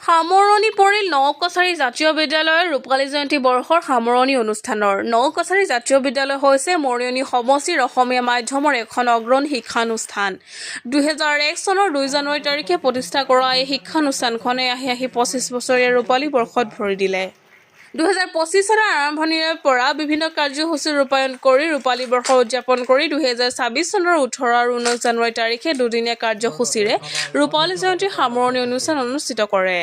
সামৰণি পৰিল নওকছাৰী জাতীয় বিদ্যালয়ৰ ৰূপালী জয়ন্তী বৰ্ষৰ সামৰণি অনুষ্ঠানৰ। নওকছাৰী জাতীয় বিদ্যালয় হৈছে মৰিয়নি সমষ্টিৰ অসমীয়া মাধ্যমৰ এখন অগ্ৰণী শিক্ষানুষ্ঠান। 2001 চনৰ 2 জানুৱাৰী তাৰিখে প্ৰতিষ্ঠা কৰা এই শিক্ষানুষ্ঠানখনে আহি 25 বছৰীয়া ৰূপালী বৰ্ষত ভৰি দিলে। 2025 চনৰ আৰম্ভণিৰে পৰা বিভিন্ন কাৰ্যসূচী ৰূপায়ণ কৰি ৰূপালী বৰ্ষ উদযাপন কৰি 2026 চনৰ 18 আৰু 19 জানুৱাৰী তাৰিখে দুদিনীয়া কাৰ্যসূচীৰে ৰূপালী জয়ন্তীৰ সামৰণি অনুষ্ঠান অনুষ্ঠিত কৰে।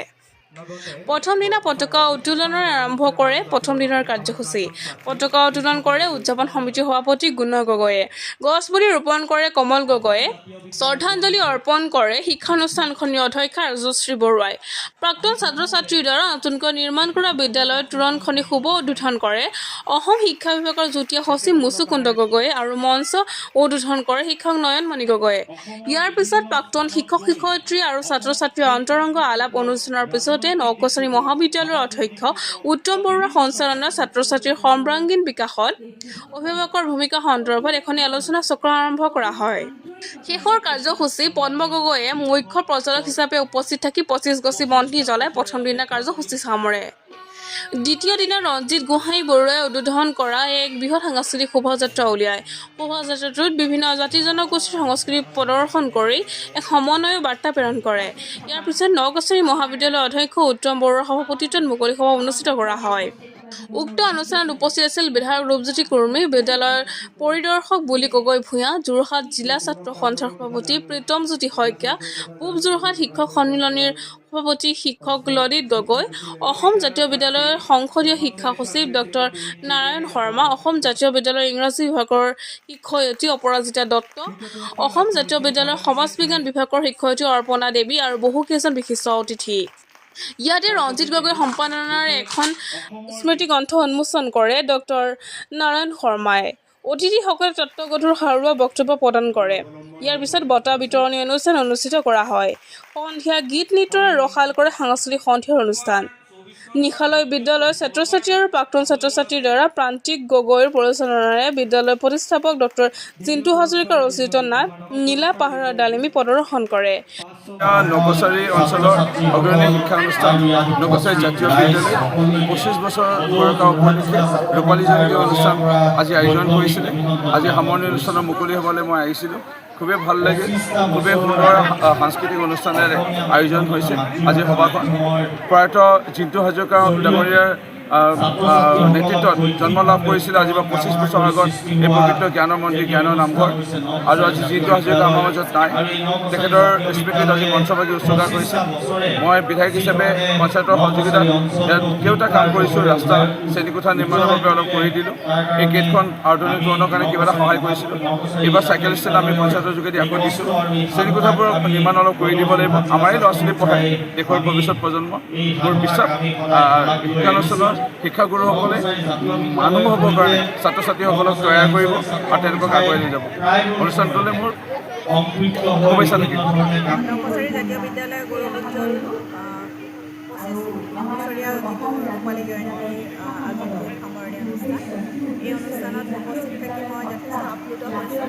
প্ৰথম দিনা পতাকা উত্তোলনৰ আৰম্ভ কৰে। প্ৰথম দিনৰ কাৰ্যসূচী পতাকা উত্তোলন কৰে উদযাপন সমিতিৰ সভাপতি গুণ গগৈয়ে। গছপুলি ৰোপণ কৰে কমল গগৈয়ে। শ্ৰদ্ধাঞ্জলি অৰ্পণ কৰে শিক্ষানুষ্ঠানখনৰ অধ্যক্ষা ৰাজশ্ৰী বৰুৱাই। প্ৰাক্তন ছাত্ৰ-ছাত্ৰীৰ দ্বাৰা নতুনকৈ নিৰ্মাণ কৰা বিদ্যালয়ৰ তোৰণখনি শুভ উদ্বোধন কৰে অসম শিক্ষা বিভাগৰ যুটীয়া সচিব মুচুকুন্দ গগৈয়ে আৰু মঞ্চ উদ্বোধন কৰে শিক্ষক নয়নমণি গগৈয়ে। ইয়াৰ পিছত প্ৰাক্তন শিক্ষক-শিক্ষয়িত্ৰী আৰু ছাত্ৰ-ছাত্ৰীৰ অন্তৰংগ আলাপ অনুষ্ঠানৰ পিছতে নওকছাৰী মহাবিদ্যালয়ৰ অধ্যক্ষ উত্তম বৰুৱাৰ সঞ্চালনাত ছাত্ৰ-ছাত্ৰীৰ সৰ্বাংগীন বিকাশত অভিভাৱকৰ ভূমিকা সন্দৰ্ভত এখন আলোচনা চক্ৰ আৰম্ভ কৰা হয়। শেষৰ কাৰ্যসূচী পদ্ম গগৈয়ে মুখ্য প্ৰচাৰক হিচাপে উপস্থিত থাকি 25 গছি বন্তি জ্বলাই প্ৰথম দিনা কাৰ্যসূচী সামৰে। দ্বিতীয় দিনা ৰঞ্জিত গোহাঁই বৰুৱাই উদ্বোধন কৰা এক বৃহৎ সাংস্কৃতিক শোভাযাত্ৰা উলিয়ায়। শোভাযাত্ৰাটোত বিভিন্ন জাতি-জনগোষ্ঠীৰ সংস্কৃতি প্ৰদৰ্শন কৰি এক সমন্বয়ৰ বাৰ্তা প্ৰেৰণ কৰে। ইয়াৰ পিছত নওকছাৰী মহাবিদ্যালয়ৰ অধ্যক্ষ উত্তম বৰুৱাৰ সভাপতিত্বত মুকলি সভা অনুষ্ঠিত কৰা হয়। উক্ত অনুষ্ঠানত উপস্থিত আছিল বিধায়ক ৰূপজ্যোতি কুৰ্মী, বিদ্যালয়ৰ পৰিদৰ্শক বুলি গগৈ ভূঞা, যোৰহাট জিলা ছাত্ৰ সন্থাৰ সভাপতি প্ৰীতমজ্যোতি শইকীয়া, পূব যোৰহাট শিক্ষক সন্মিলনীৰ সভাপতি শিক্ষক ললিত গগৈ, অসম জাতীয় বিদ্যালয়ৰ সংসদীয় শিক্ষা সচিব ডক্টৰ নাৰায়ণ শৰ্মা, অসম জাতীয় বিদ্যালয়ৰ ইংৰাজী বিভাগৰ শিক্ষয়িত্ৰী অপৰাজিতা দত্ত, অসম জাতীয় বিদ্যালয়ৰ সমাজ বিজ্ঞান বিভাগৰ শিক্ষয়িত্ৰী অৰ্পণা দেৱী আৰু বহুকেইজন বিশিষ্ট অতিথি। ইয়াতে ৰঞ্জিত গগৈ সম্পাদনাৰে এখন স্মৃতি গ্ৰন্থ উন্মোচন কৰে ডক্টৰ নাৰায়ণ শৰ্মাই। অতিথিসকলে তত্ত্বগধুৰ সাৰুৱা বক্তব্য প্ৰদান কৰে। ইয়াৰ পিছত বঁটা বিতৰণী অনুষ্ঠান অনুষ্ঠিত কৰা হয়। সন্ধিয়া গীত নৃত্যৰে ৰসাল কৰে সাংস্কৃতিক সন্ধিয়াৰ অনুষ্ঠান। নিশালৈ বিদ্যালয়ৰ ছাত্ৰ-ছাত্ৰী আৰু প্ৰাক্তন ছাত্ৰ-ছাত্ৰীৰ দ্বাৰা প্ৰান্তিক গগৈৰ পৰিচালনাৰে বিদ্যালয়ৰ প্ৰতিষ্ঠাপক ডক্টৰ জিন্তু হাজৰিকাৰ ৰচিত নাট নীলা পাহাৰৰ ডালিমী প্ৰদৰ্শন কৰে। নওকছাৰী অঞ্চলৰ অগ্ৰণী শিক্ষানুষ্ঠান নওকছাৰী জাতীয় বিদ্যালয় 25 বছৰ বয়সৰ উপলক্ষে ৰূপালী জয়ন্তী অনুষ্ঠান আজি আয়োজন কৰিছিলে। আজি সামৰণি অনুষ্ঠানৰ মুকলি হ'বলৈ মই আহিছিলোঁ। খুবেই ভাল লাগিল। খুবেই সুন্দৰ সাংস্কৃতিক অনুষ্ঠানেৰে আয়োজন হৈছে আজি সভাখন। প্ৰয়াত জিন্তু হাজৰিকা ডাঙৰীয়াৰ নেতৃত্বত জন্ম লাভ কৰিছিল আজি 25 বছৰ আগত এই পবিত্ৰ জ্ঞানৰ মন্দিৰ জ্ঞানৰ নামঘৰ। আৰু আজি জিন্তু হাজৰিকা আমাৰ মাজত নাই। তেখেতৰ স্মৃতিত আজি মঞ্চভাগি উৎসৰ্গা কৰিছে। মই বিধায়ক হিচাপে পঞ্চায়তৰ সহযোগিতাত ইয়াত কেইটা কাম কৰিছোঁ। ৰাস্তা শ্ৰেণীকোঠা নিৰ্মাণৰ বাবে অলপ কৰি দিলোঁ। এই গেটখন আধুনিকৰণৰ কাৰণে কিবা এটা সহায় কৰিছিলোঁ। এইবাৰ চাইকেল ষ্টেণ্ড আমি পঞ্চায়তৰ যোগেদি আকৌ দিছোঁ। শ্ৰেণীকোঠাবোৰৰ নিৰ্মাণ অলপ কৰি দিব লাগিব। আমাৰেই ল'ৰা ছোৱালী পঢ়াই দেশৰ ভৱিষ্যত প্ৰজন্ম। মোৰ বিশ্বাস শিক্ষানুষ্ঠানৰ শিক্ষাগুৰুসকলে মানুহ হ'বৰ কাৰণে ছাত্ৰ ছাত্ৰীসকলক তৈয়াৰ কৰিব আৰু তেওঁলোকক আগুৱাই লৈ যাব। অনুষ্ঠানটোলৈ মোৰ শুভেচ্ছা থাকিল। নওকছাৰী জাতীয় বিদ্যালয় গৌৰৱোজ্জ্বল 25 বছৰীয়া যিটো ৰূপালী জয়ন্তী আজিৰ সামৰণি অনুষ্ঠান, এই অনুষ্ঠানত উপস্থিত থাকি মই যথেষ্ট আপ্লুত হৈছোঁ।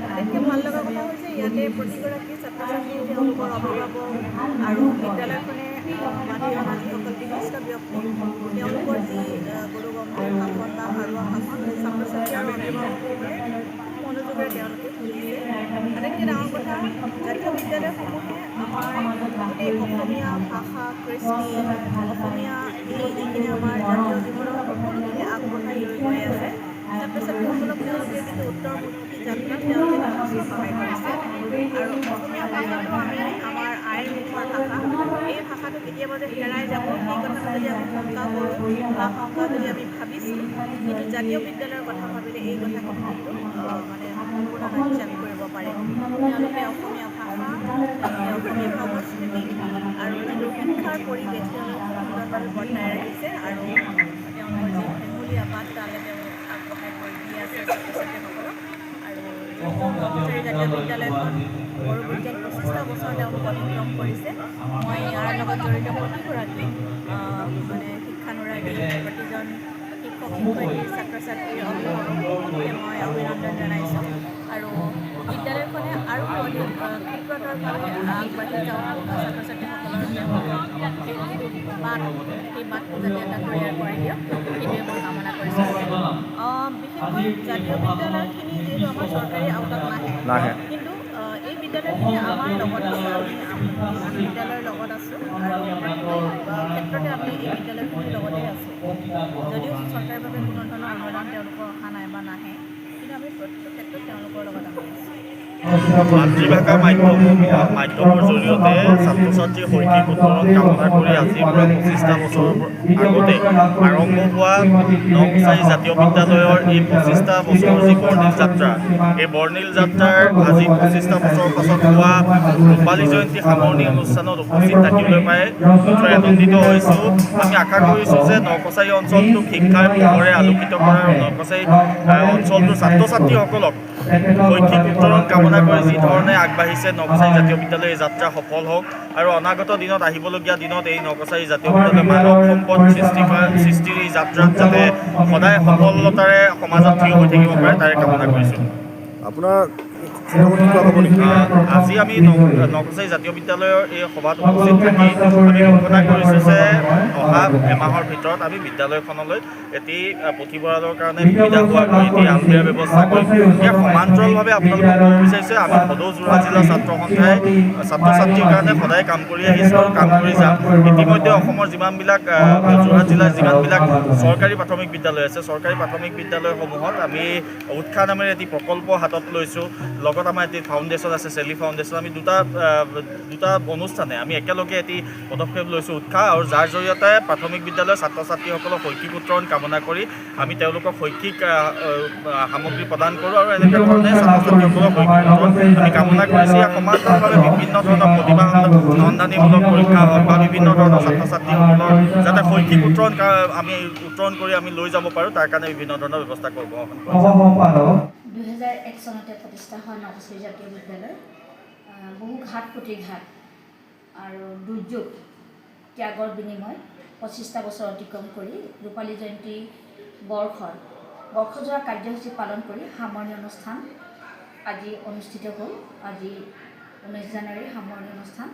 আটাইতকৈ ভাল লগা কথা হৈছে ইয়াতে প্ৰতিগৰাকী ছাত্ৰ ছাত্ৰী, তেওঁলোকৰ অভিভাৱক আৰু বিদ্যালয়খনে মাতি অনা যিসকল বিশিষ্ট ব্যক্তি, তেওঁলোকৰ যি গুৰুগম্ভীৰ ভাষণ বা সাৰুৱা ভাষণ ছাত্ৰ ছাত্ৰী আৰু অভিভাৱকসকলে মনোযোগেৰে তেওঁলোকে শুনিছে। আটাইতকৈ ডাঙৰ কথা, জাতীয় বিদ্যালয়সমূহে আমাৰ গোটেই অসমীয়া ভাষা, কৃষ্টি, অসমীয়া এইখিনি আমাৰ জাতীয় জীৱনৰ সকলোখিনি আগবঢ়াই লৈ গৈ আছে। ছাত্ৰ ছাত্ৰীসকলক তেওঁলোকে যিটো উত্তৰমুখী যাত্ৰাত তেওঁলোকে যথেষ্ট সহায় কৰিছে। আৰু অসমীয়া ভাষাটো আমাৰ আইৰ মুখৰ ভাষা। এই ভাষাটো কেতিয়াবা যে হেৰাই যাব সেই কথাটো যদি আমি শংকা কৰোঁ বা শংকা যদি আমি ভাবিছোঁ, কিন্তু জাতীয় বিদ্যালয়ৰ কথা ভাবিলে এই কথাখিনি কিন্তু মানে সম্পূৰ্ণ নাইকিয়া কৰিব পাৰে। তেওঁলোকে অসমীয়া ভাষা, অসমীয়া সংস্কৃতি আৰু যিটো শিক্ষাৰ পৰিৱেশ তেওঁলোকে সুন্দৰভাৱে বৰ্তাই ৰাখিছে আৰু তেওঁলোকৰ যি হেঙুলীয়া বাট তালে তেওঁলোক আগবঢ়াই কৰি দি আছে ছাত্ৰ ছাত্ৰীসকলক। আৰু নওকছাৰী জাতীয় বিদ্যালয়খন গৌৰৱোজ্জ্বল 25টা বছৰ তেওঁলোক অতিক্ৰম কৰিছে। মই ইয়াৰ লগত জড়িত প্ৰতিগৰাকী মানে শিক্ষানুৰাগী, প্ৰতিজন শিক্ষক শিক্ষয়িত্ৰী, ছাত্ৰ ছাত্ৰীৰ অভিভাৱক সকলোকে মই অভিনন্দন জনাইছোঁ। আৰু বিদ্যালয়খনে আৰু অধিক ক্ষীপ্ৰতৰভাৱে আগবাঢ়ি যাওক ছাত্ৰ ছাত্ৰীসকলৰ বাট সেই বাটটো যাতে এটা তৈয়াৰ কৰি দিয়ক সেইটোৱে মই কামনা কৰিছোঁ। বিশেষকৈ জাতীয় বিদ্যালয়খিনি যিহেতু আমাৰ চৰকাৰী আওতাত নাহে কিন্তু এই বিদ্যালয়খিনি আমাৰ লগত আছে, আমি আন বিদ্যালয়ৰ লগত আছোঁ আৰু প্ৰতিটো ক্ষেত্ৰতে আমি এই বিদ্যালয়খিনিৰ লগতে আছোঁ। যদিও চৰকাৰীভাৱে কোনো ধৰণৰ অনুদান তেওঁলোকৰ অহা নাই বা নাহে, কিন্তু আমি প্ৰতিটো ক্ষেত্ৰত তেওঁলোকৰ লগত আমি আছোঁ। মাতৃভাষা মাধ্যমৰ জৰিয়তে ছাত্ৰ ছাত্ৰীৰ শৈক্ষিক উত্তৰণ কামনা কৰি আজিৰ পৰা 25টা বছৰৰ আগতে আৰম্ভ হোৱা নকছাৰী জাতীয় বিদ্যালয়ৰ এই 25টা বছৰৰ যি বৰ্ণিল যাত্ৰা, এই বৰ্ণিল যাত্ৰাৰ আজি 25টা বছৰৰ পাছত হোৱা ৰূপালী জয়ন্তী সামৰণি অনুষ্ঠানত উপস্থিত থাকিবলৈ পাই নথৈ আনন্দিত হৈছোঁ। আমি আশা কৰিছোঁ যে নকছাৰী অঞ্চলটোক শিক্ষাৰ পোহৰে আলোকিত কৰাৰ নকছাৰী অঞ্চলটোৰ ছাত্ৰ ছাত্ৰীসকলক শৈক্ষিক উত্তৰণ কামনা কৰি যি ধৰণে আগবাঢ়িছে নকছাৰী জাতীয় বিদ্যালয় এই যাত্ৰা সফল হওক আৰু অনাগত দিনত আহিবলগীয়া দিনত এই নকছাৰী জাতীয় বিদ্যালয় মানৱ সম্পদ সৃষ্টিৰ এই যাত্ৰাত যাতে সদায় সফলতাৰে সমাজত থিয় হৈ থাকিব পাৰে তাৰে কামনা কৰিছোঁ। আপোনাৰ আজি আমি নকছাৰী জাতীয় বিদ্যালয়ৰ এই সভাত উপস্থিত থাকি আমি ঘোষণা কৰিছোঁ যে অহা এমাহৰ ভিতৰত আমি বিদ্যালয়খনলৈ এটি পুথিভঁৰালৰ কাৰণে সুবিধা হোৱাকৈ এটি আলমিৰাৰ ব্যৱস্থা কৰিম। ইয়াৰ সমান্তৰালভাৱে আপোনালোকক ক'ব বিচাৰিছে আমি সদৌ যোৰহাট জিলা ছাত্ৰ সন্থাই ছাত্ৰ ছাত্ৰীৰ কাৰণে সদায় কাম কৰি আহিছোঁ আৰু কাম কৰি যাম। ইতিমধ্যে অসমৰ যিমানবিলাক যোৰহাট জিলাৰ যিমানবিলাক চৰকাৰী প্ৰাথমিক বিদ্যালয় আছে, চৰকাৰী প্ৰাথমিক বিদ্যালয়সমূহত আমি উৎসাহ নামেৰে এটি প্ৰকল্প হাতত লৈছোঁ। লগত আমাৰ এটি ফাউণ্ডেশ্যন আছে, চেলি ফাউণ্ডেশ্যন। আমি দুটা অনুষ্ঠানে আমি একেলগে এটি পদক্ষেপ লৈছোঁ উৎসাহ, আৰু যাৰ জৰিয়তে প্ৰাথমিক বিদ্যালয়ৰ ছাত্ৰ ছাত্ৰীসকলক শৈক্ষিক উত্তৰণ কামনা কৰি আমি তেওঁলোকক শৈক্ষিক সামগ্ৰী প্ৰদান কৰোঁ আৰু এনেকুৱা ধৰণে ছাত্ৰ ছাত্ৰীসকলক শৈক্ষিক উত্তৰণ আমি কামনা কৰিছোঁ। ইয়াৰ সমান্তৰালভাৱে বিভিন্ন ধৰণৰ প্ৰতিভা সন্ধানীমূলক পৰীক্ষা হওক বা বিভিন্ন ধৰণৰ ছাত্ৰ ছাত্ৰীসকলৰ যাতে শৈক্ষিক উত্তৰণ কৰি আমি লৈ যাব পাৰোঁ তাৰ কাৰণে বিভিন্ন ধৰণৰ ব্যৱস্থা কৰিব। 2001 চনতে প্ৰতিষ্ঠা হয় নকছাৰী জাতীয় বিদ্যালয়। বহু ঘাত প্ৰতিঘাত আৰু দুৰ্যোগ ত্যাগৰ বিনিময় 25টা বছৰ অতিক্ৰম কৰি ৰূপালী জয়ন্তী বৰ্ষজোৰা কাৰ্যসূচী পালন কৰি সামৰণি অনুষ্ঠান আজি অনুষ্ঠিত হ'ল। আজি 19 জানুৱাৰী সামৰণি অনুষ্ঠান।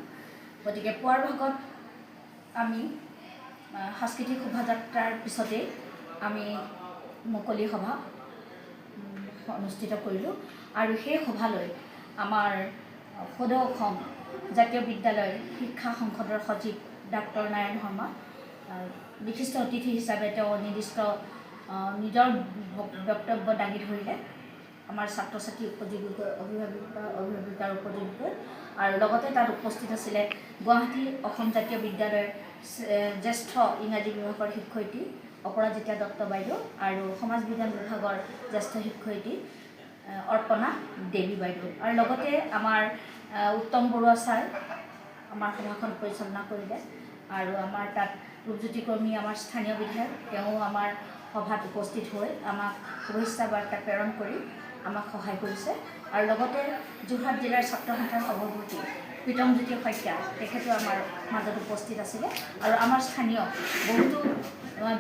গতিকে পুৱাৰ ভাগত আমি সাংস্কৃতিক শোভাযাত্ৰাৰ পিছতেই আমি মুকলি সভা অনুষ্ঠিত কৰিলোঁ আৰু সেই সভালৈ আমাৰ সদৌ অসম জাতীয় বিদ্যালয় শিক্ষা সংসদৰ সচিব ডাক্তৰ নাৰায়ণ শৰ্মা, বিশিষ্ট অতিথি হিচাপে তেওঁ নিৰ্দিষ্ট নিজৰ বক্তব্য দাঙি ধৰিলে আমাৰ ছাত্ৰ ছাত্ৰী অভিভাৱিকাৰ উপযোগী, আৰু লগতে তাত উপস্থিত আছিলে গুৱাহাটী অসম জাতীয় বিদ্যালয়ৰ জ্যেষ্ঠ ইংৰাজী বিভাগৰ শিক্ষয়িত্ৰী অপৰাজিতা দত্ত বাইদেউ আৰু সমাজ বিজ্ঞান বিভাগৰ জ্যেষ্ঠ শিক্ষয়িত্ৰী অৰ্পণা দেৱী বাইদেউ, আৰু লগতে আমাৰ উত্তম বৰুৱা ছাৰ আমাৰ সভাখন পৰিচালনা কৰিলে। আৰু আমাৰ তাত ৰূপজ্যোতি কৰ্মী আমাৰ স্থানীয় বিধায়ক, তেওঁ আমাৰ সভাত উপস্থিত হৈ আমাক শুভেচ্ছা বাৰ্তা প্ৰেৰণ কৰি আমাক সহায় কৰিছে। আৰু লগতে যোৰহাট জিলাৰ ছাত্ৰ সন্থাৰ সভাপতি প্ৰীতমজ্যোতি শইকীয়া, তেখেতো আমাৰ মাজত উপস্থিত আছিলে। আৰু আমাৰ স্থানীয় বহুতো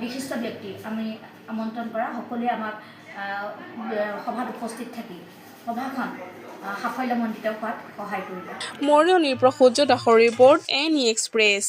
বিশিষ্ট ব্যক্তি আমি আমন্ত্ৰণ কৰা সকলোৱে আমাক সভাত উপস্থিত থাকি সভাখন সাফল্যমণ্ডিত হোৱাত সহায় কৰিলে। মৰিয়নিৰ পৰা সূৰ্য দাসৰ ৰিপৰ্ট NE এক্সপ্ৰেছ।